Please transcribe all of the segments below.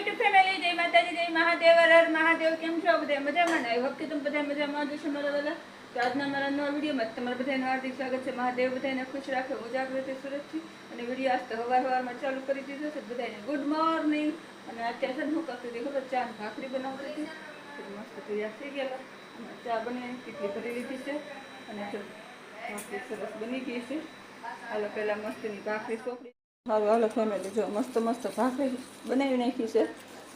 YouTube family, જય માતાજી, જય મહાદેવ, હર હર મહાદેવ. કેમ છો બધા? મજામાં ને? વખતે તમે બધા મજામાં જશો મારા વાલા. તો આજના મારા નવા વિડીયોમાં તમારા બધાનું હાર્દિક સ્વાગત છે. મહાદેવ બધાને ખુશ રાખે, ઉજાગૃતિ સુરતથી. અને વિડીયો આજ તો સવારમાં ચાલુ કરી દીધો છે. બધાને ગુડ મોર્નિંગ. અને અત્યારે છે હું કરતી હતી ખબર, ચા ભાખરી બનાવતી હતી. મસ્ત તૈયાર થઈ ગયેલા. ચા બનાવીને કેટલી ભરી લીધી છે. અને જો ભાખરી સરસ બની ગઈ છે. હાલો પહેલાં મસ્તીની ભાખરી સોપડી. સારું હાલો ફેમિલી, જો મસ્ત મસ્ત ભાખરી બનાવી નાખી છે.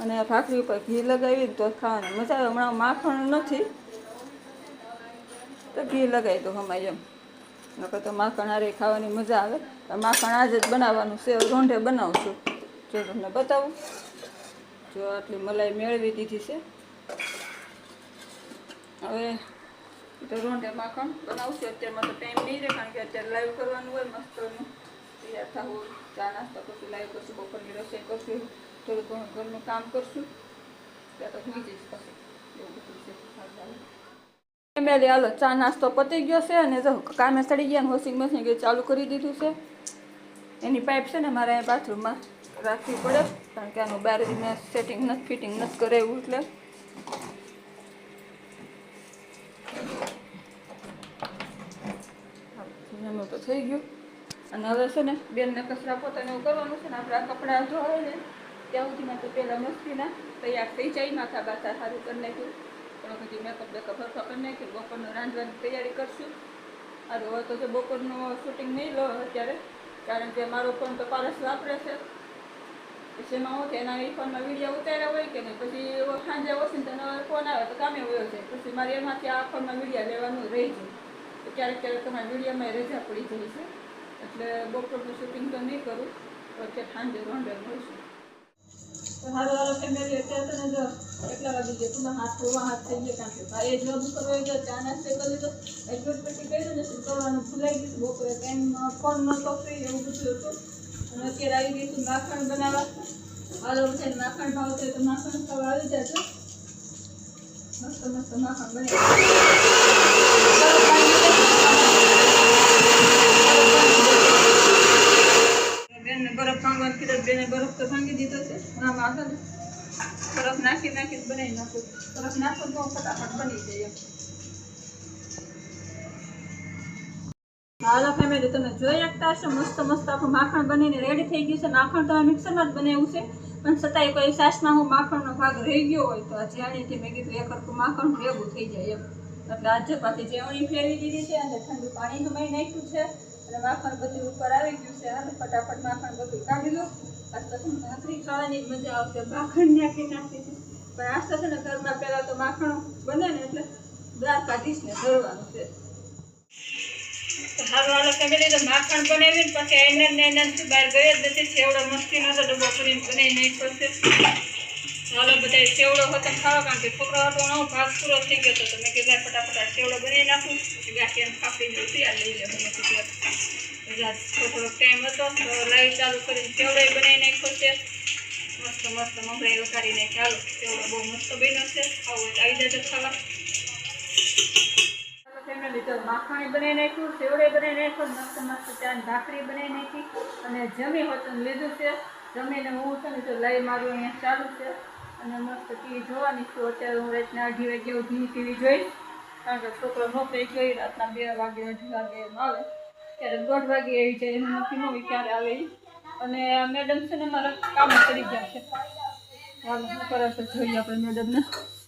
અને આ ભાખરી ઉપર ઘી લગાવી તો ખાવાની મજા આવે. હમણાં માખણ નથી તો ઘી લગાવી દો હમાય એમ. નકર તો માખણ હારે ખાવાની મજા આવે. માખણ આજે જ બનાવવાનું છે, રોંઢે બનાવશું. જો તમને બતાવું, જો આટલી મલાઈ મેળવી દીધી છે. હવે તો રોંઢે માખણ બનાવશું. અત્યારમાં તો ટાઈમ નહીં રહે, કારણ કે અત્યારે લાઈવ કરવાનું હોય. મસ્તનું તૈયાર થવું, ચા નાસ્તો કરશું, લાઈવ કરશું, બપોરની રસોઈ કરશું, થોડું ઘણું ઘરનું કામ કરશું. ત્યાં તો થઈ જઈશ પછી એવું બધું છે. ફેમિલી હાલો, ચા નાસ્તો પતી ગયો છે. અને જો કામે ચડી ગયા ને વોશિંગ મશીન ચાલુ કરી દીધું છે. એની પાઇપ છે ને મારે બાથરૂમમાં રાખવી પડે, કારણ કે આનું બહાર મેં સેટિંગ નથી, ફિટિંગ નથી કરાવ્યું. એટલે એનું તો થઈ ગયું. અને હવે છે ને બેનને કચરા પોતાને એવું કરવાનું છે ને. આપણે આ કપડાં ધોવાય ને ત્યાં સુધીમાં તો પહેલાં મસ્તીના તૈયાર થઈ જાય. માથા બાથા સારું કરી નાખ્યું, પણ પછી મેકઅપ બેકઅપ હરખા કરી નાખ્યું. બપોરનું રાંધવાની તૈયારી કરશું. આ હવે તો જો બપોરનું શૂટિંગ નહીં લો અત્યારે, કારણ કે મારો ફોન તો પારસ વાપરે છે. પછી એમાં હું એના એ ફોનમાં વિડીયો ઉતાર્યા હોય કે નહીં, પછી સાંજે ઓછી તો ફોન આવે તો કામે વયો જાય. પછી મારે એમાંથી આ ફોનમાં વિડીયો લેવાનું રહી જાય. તો ક્યારેક ક્યારેક તમારા વિડીયોમાં રજા પડી જાય છે. એટલે બપોરનું શૂટિંગ તો નહીં કરું, તો અત્યારે સાંજે રોંઢે મળશું. તો સારું હાલો ફેમિલી, અત્યારે તો જો એટલા વાગી ગયા. તમારા હાથ થઈ ગયા, કારણ કે ભાઈએ જોબ કરવા ગયો, ચા નાસ્તો કરી લીધો, એડવર્ટ પછી કર્યું ને કરવાનું ભૂલાઈ ગયું. બપોરે ટાઈમ ફોન નહોતો ફ્રી, એવું બધું હતું. અને અત્યારે આવી ગઈ છું માખણ બનાવવા. હાલો છે માખણ ભાવતો હોય તો માખણ ખાવા આવી જજો. મસ્ત મસ્ત માખણ બનાવી બેનને બરફ ભાંગવાનું કીધું. બેને બરફ તો ભાંગી દીધો છે. આમાં આગળ બરફ નાખી બનાવી નાખું. બરફ નાખો તો ફટાફટ બની જાય. હાલો ફેમિલી, તમે જોઈ શકતા હશો મસ્ત મસ્ત આપણું માખણ બનીને રેડી થઈ ગયું છે. માખણ તો મિક્સરમાં જ બનાવ્યું છે, પણ છતાંય કોઈ સાસમાં હું માખણનો ભાગ રહી ગયો હોય તો આ જેણીથી મેં કીધું એક હરખું માખણ ભેગું થઈ જાય એમ. એટલે આજે પાછી જેવણી ફેરવી દીધી છે અને ઠંડુ પાણી નમાઈ નાખ્યું છે. અને માખણ બધું ઉપર આવી ગયું છે. અને ફટાફટ માખણ બધું કાઢી લો. આજ તો ભાખરી ખાવાની જ મજા આવશે. માખણ નાખી નાખી છે, પણ આજ તો છે ને ઘરમાં પહેલાં તો માખણ બને ને એટલે દ્વારકાધીશને ધરવાનું છે. હારું હાલો ફેમિલી, તો માખણ બનાવીને પછી એનર્જી બહાર ગયો જ નથી. સેવડો મસ્તીનો તો ડબ્બો કરીને બનાવી નાખ્યો છે. હાલો બધા સેવડો હતો ખાવા, કારણ કે છોકરો હતો નો ભાગ પૂરો થઈ ગયો હતો. તો મેં કીધું ફટાફટ સેવડો બનાવી નાખું, પછી ગાંઠિયાને કાપીને તૈયાર લઈ લેવું. થોડોક ટાઈમ હતો તો લાઈવ ચાલુ કરીને સેવડો બનાવી નાખ્યો છે. મસ્ત મસ્ત મમરાઈ વઘારી નાખી. હાલો સેવડો બહુ મસ્ત બન્યો છે. ખાવું હોય તો આવી જજો ખાવા. ફેમિલી તો માખણ બનાવી નાખ્યું, સેવડે બનાવી નાખ્યું, મસ્ત મસ્ત ચા ભાખરી બનાવી નાખી. અને જમી હોતું લીધું છે. જમીને હું છે ને તો લઈ મારું અહીંયા ચાલુ છે. અને મસ્ત ટીવી જોવાની છું. અત્યારે હું રાતના 2:30 વાગે સુધી ટીવી જોઈશ, કારણ કે છોકરો નોકરી ગઈ રાતના 2 વાગે 2:30 વાગે એમ આવે. ત્યારે 1:30 વાગે આવી જાય, એનું નક્કી ન હોય ક્યારે આવે. અને મેડમ છે ને મારા કામ કરી ગયા છે. હાલ શું કરો છો જોઈએ આપણે મેડમને.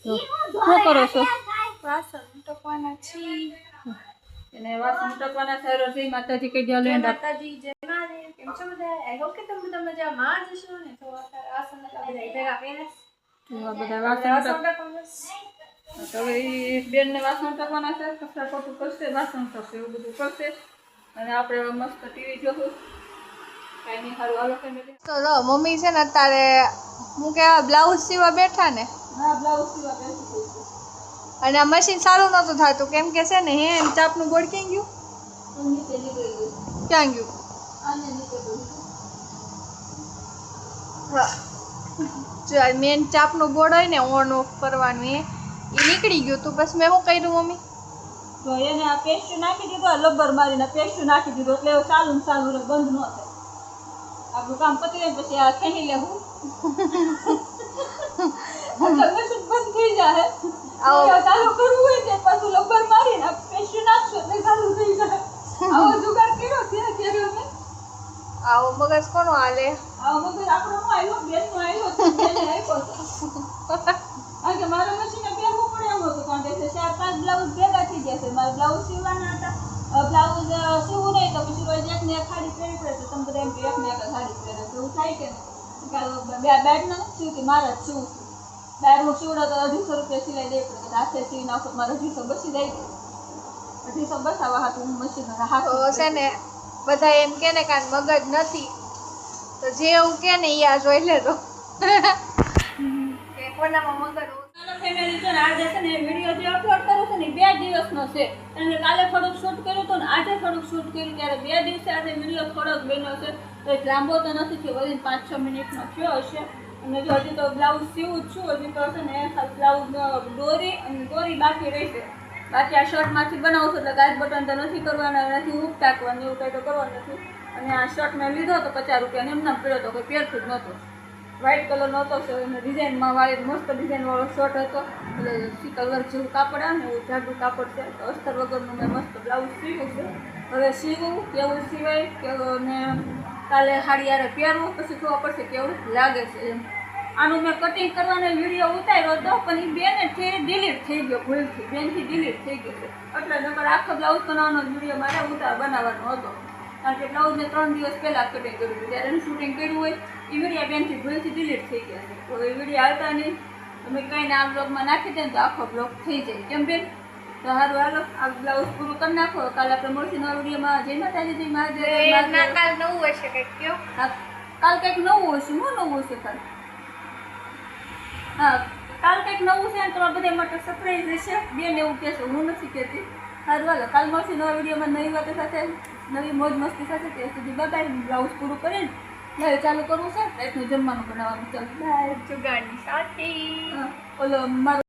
શું કરો છો? વાસણ ટકવાના છી. એને વાસણ ટકવાના સારો છે. માતાજી કઈ ગયા લેન્ડ માતાજી જય મહાદેવ. કેમ છો બધા? આઈ હોપ કે તમે બધા મજામાં જ હશો ને. તો વાસણ બધા ભેગા કર્યા. બધા વાસણ ટકવાના. તો હવે એ બેનને વાસણ ટકવાના છે. કચરા પોતું કરશે, વાસણ થશે, એવું બધું કરશે. અને આપણે મસ્ત ટીવી જોશું. કાંઈ નહીં, સારું હાલો ફેમિલી. તો મમ્મી છે ને અત્યારે હું કહેવાય બ્લાઉઝ સીવા બેઠા ને. હા, બ્લાઉઝ સીવા બેસી છે. અને આ મશીન સારું નહોતું થતું, કેમ કે છે ને હે ચાપનું બોર્ડ ક્યાં ગયું? ક્યાં ગયું? હા, જો મેન ચાપનું બોર્ડ હોય ને ઓન ઓફ કરવાનું એ નીકળી ગયું. તો પછી મેં શું કર્યું મમ્મી? તો એને આ પેસ્ટ નાખી દીધો, લબ્બર મારીને પેસ્ટ નાખી દીધો, એટલે એવું ચાલુ ને ચાલુ બંધ ન થાય. આપણું કામ પતી જાય પછી આ ખેંચી લેવું. હાલે આ વગર આપણો નો આવ્યો બેનનો આવ્યો તો બેને આપ્યો તો આ કે મારા મશીને પહેરવું પડે એમ હતું કારણ કે 4-5 બ્લાઉઝ ભેગા થઈ ગયા છે મારા બ્લાઉઝ સીવવાના હતા બ્લાઉઝ સીવું નહીં તો પછી રોજ એકને એક સાડી પહેરવી પડે તો તમે બધા એમ કે એકને એક સાડી પહેરે તો એવું થાય કે બેડને સીવતી મારા જ સીવું છું બેડ હું સીવડો તો 250 રૂપિયા સિલાઈ દઈ પડે હાથે સીવી નાખો મારે 250 બસી જાય 250 બસાવવા હાથું હું મશીન હાથ તો છે ને બધા એમ કે ને કાન મગજ નથી તો જે એવું કે ને ઈ આ જોઈ લેજો કે કોનામાં મગજ હોય. ચાલો ફેમિલી છે ને આજે છે ને વિડીયો જે અપલોડ કર્યો છે ને 2 દિવસનો છે અને કાલે થોડુંક શૂટ કર્યું હતું ને આજે થોડુંક શૂટ કર્યું ત્યારે 2 દિવસે આજે વિડીયો થોડોક બન્યો છે તો એક લાંબો તો નથી થયો વધી 5-6 મિનિટનો થયો હશે અને જો હજી તો બ્લાઉઝ સીવું જ છું હજી તો છે ને બ્લાઉઝ દોરી બાકી રહેશે બાકી આ શર્ટમાંથી બનાવું છું એટલે ગાજ બટન તો નથી કરવાના નથી હૂક ટાંકવાનું એવું કંઈ તો કરવાનું નથી અને આ શર્ટ મેં લીધો તો 50 રૂપિયાનો એમનામ પડ્યો તો કોઈ પહેરતું જ નહોતું વ્હાઇટ કલરનો હતો અને ડિઝાઇનમાં વાળી મસ્ત ડિઝાઇનવાળો શર્ટ હતો એટલે શીતલ વર્ક જેવું કાપડ આવે ને એવું જાડું કાપડ છે તો અસ્તર વગરનું મેં મસ્ત બ્લાઉઝ સીવ્યું છે હવે સીવું કેવું સિવાય કેવું ને કાલે સાડી યારે પહેરવું પછી ખબર પડશે કેવું લાગે છે એમ આનું મેં કટિંગ કરવાનો વિડીયો ઉતાર્યો હતો પણ એ બેનથી ડિલીટ થઈ ગયો ભૂલથી બેનથી ડિલીટ થઈ ગયો છે એટલે નકર આખો બ્લાઉઝ બનાવવાનો વિડીયો મારે બનાવવાનો હતો કારણ કે બ્લાઉઝ મેં 3 દિવસ પહેલાં કટિંગ કર્યું હતું ત્યારે એનું શૂટિંગ કર્યું હોય એ વિડીયો બેનથી ભૂલથી ડિલીટ થઈ ગયા છે તો એ વિડીયો આવતા નહીં તમે કંઈને આ બ્લોગમાં નાખી દે તો આખો બ્લોગ થઈ જાય કેમ બેન તો સારું હાલો આ બ્લાઉઝ પૂરું કરી નાખો કાલે આપણે મળશું નવા વિડીયોમાં જય માતાજી ના કાલ નવું હશે કંઈક કયો કાલ કંઈક નવું હશે શું નવું હશે કાલ હા કાલ કંઈક નવું છે ને તમારા બધા માટે સરપ્રાઈઝ હશે બેન એવું કહેશે હું નથી કહેતી સારું હાલો કાલ મળશું નવા વિડીયોમાં નવી વાતો સાથે નવી મોજ મસ્તી સાથે ત્યાં સુધી બધાય બ્લાઉઝ પૂરું કરીને હવે ચાલુ કરવું છે રાતનું જમવાનું બનાવવાનું ચાલો બાય જુગાડની સાથે ઓલો મારો